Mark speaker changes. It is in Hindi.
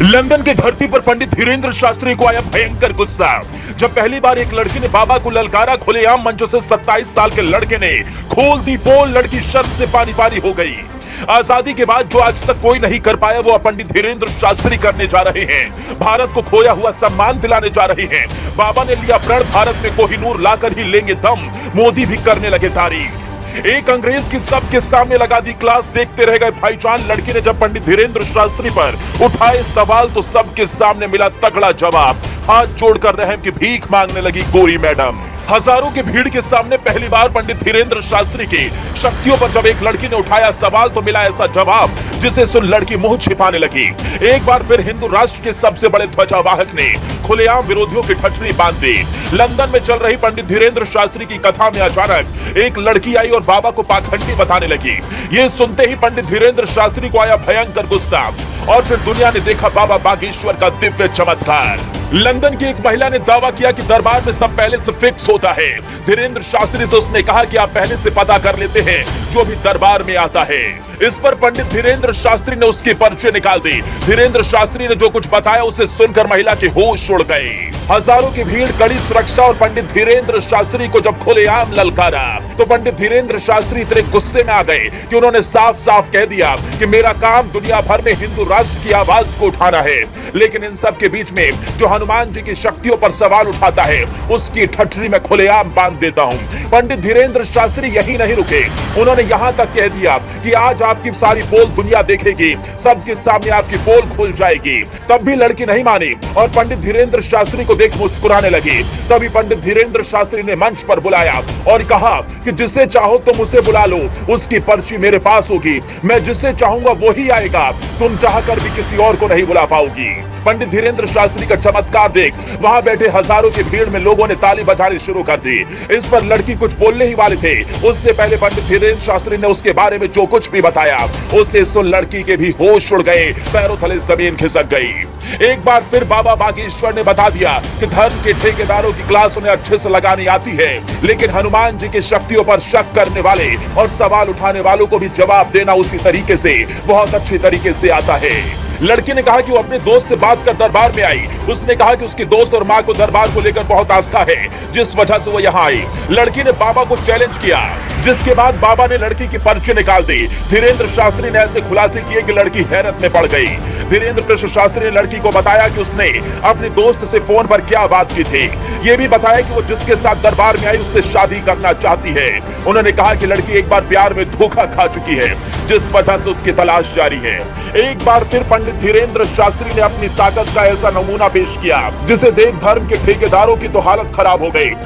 Speaker 1: लंदन की धरती पर पंडित धीरेन्द्र शास्त्री को आया भयंकर गुस्सा। जब पहली बार एक लड़की ने बाबा को ललकारा, खुलेआम मंचों से 27 साल के लड़के ने खोल दी पोल। लड़की शर्म से पानी पानी हो गई। आजादी के बाद जो आज तक कोई नहीं कर पाया, वो पंडित धीरेन्द्र शास्त्री करने जा रहे हैं। भारत को खोया हुआ सम्मान दिलाने जा रहे हैं। बाबा ने लिया प्रण, भारत में कोहिनूर लाकर ही लेंगे दम। मोदी भी करने लगे तारीफ। एक अंग्रेज की सबके सामने लगा दी क्लास। देखते रह गए भाईजान। लड़की ने जब पंडित धीरेन्द्र शास्त्री पर उठाए सवाल, तो सबके सामने मिला तगड़ा जवाब। हाथ जोड़कर रहम की भीख मांगने लगी गोरी मैडम। हजारों की भीड़ के सामने पहली बार पंडित धीरेन्द्र शास्त्री की शक्तियों पर जब एक लड़की ने उठाया सवाल, तो मिला ऐसा जवाब जिसे सुन लड़की मुंह छिपाने लगी। एक बार फिर हिंदू राष्ट्र के सबसे बड़े ध्वजावाहक ने खुलेआम विरोधियों की ठठरी बांध दी। लंदन में चल रही पंडित धीरेन्द्र शास्त्री की कथा में अचानक एक लड़की आई और बाबा को पाखंडी बताने लगी। ये सुनते ही पंडित धीरेन्द्र शास्त्री को आया भयंकर गुस्सा, और फिर दुनिया ने देखा बाबा बागेश्वर का दिव्य चमत्कार। लंदन की एक महिला ने दावा किया कि दरबार में सब पहले से फिक्स होता है। धीरेन्द्र शास्त्री से उसने कहा कि आप पहले से पता कर लेते हैं जो भी दरबार में आता है। इस पर पंडित धीरेन्द्र शास्त्री ने उसकी पर्चे निकाल दी। धीरेन्द्र शास्त्री ने जो कुछ बताया उसे सुनकर महिला के होश उड़ गए। हजारों की भीड़, कड़ी सुरक्षा और पंडित धीरेन्द्र शास्त्री को जब खुलेआम ललकारा, तो पंडित धीरेन्द्र शास्त्री इतने गुस्से में आ गए कि उन्होंने साफ साफ कह दिया कि मेरा काम दुनिया भर में हिंदू राष्ट्र की आवाज को उठाना है, लेकिन इन सब के बीच में जो हनुमान जी की शक्तियों पर सवाल उठाता है, उसकी ठठरी में खुलेआम बांध देता हूं। पंडित धीरेन्द्र शास्त्री यही नहीं रुके, उन्होंने यहां तक कह दिया कि आज आपकी सारी पोल दुनिया देखेगी, सबके सामने आपकी पोल खुल जाएगी। तब भी लड़की नहीं मानी और पंडित धीरेन्द्र शास्त्री को देख मुस्कुराने लगी। तभी पंडित धीरेन्द्र शास्त्री ने मंच पर बुलाया और कहा कि जिसे चाहो तुम उसे बुला लो, उसकी पर्ची मेरे पास होगी। मैं जिसे चाहूंगा वो ही आएगा, तुम चाहकर भी किसी और को नहीं बुला पाओगी। पंडित धीरेन्द्र शास्त्री का चमत्कार देख वहां बैठे हजारों की भीड़ में लोगों ने ताली बजानी शुरू कर दी। इस पर लड़की कुछ बोलने ही वाले थे, उससे पहले पंडित धीरेन्द्र शास्त्री ने उसके बारे में जो कुछ भी बताया, उसे सुन लड़की के भी होश उड़ गए, पैरों तले जमीन खिसक गई। एक बार फिर बाबा बागेश्वर ने बता दिया कि धर्म के ठेकेदारों की क्लास उन्हें अच्छे से लगानी आती है, लेकिन हनुमान जी की शक्तियों पर शक करने वाले और सवाल उठाने वालों को भी जवाब देना उसी तरीके से, बहुत अच्छी तरीके से आता है। लड़की ने कहा कि वो अपने दोस्त से बात कर दरबार में आई। उसने कहा कि उसकी दोस्त और मां को दरबार को लेकर बहुत आस्था है, जिस वजह से वो यहाँ आई। लड़की ने बाबा को चैलेंज किया, जिसके बाद बाबा ने लड़की की पर्ची निकाल दी। धीरेन्द्र शास्त्री ने ऐसे खुलासे किए कि लड़की हैरत में पड़ गई। धीरेन्द्र कृष्ण शास्त्री ने लड़की को बताया कि उसने अपने दोस्त से फोन पर क्या बात की थी। ये भी बताया कि वो जिसके साथ दरबार में आई उससे शादी करना चाहती है। उन्होंने कहा कि लड़की एक बार प्यार में धोखा खा चुकी है, जिस वजह से उसकी तलाश जारी है। एक बार फिर पंडित धीरेन्द्र शास्त्री ने अपनी ताकत का ऐसा नमूना पेश किया, जिसे देख धर्म के ठेकेदारों की तो हालत खराब हो गई।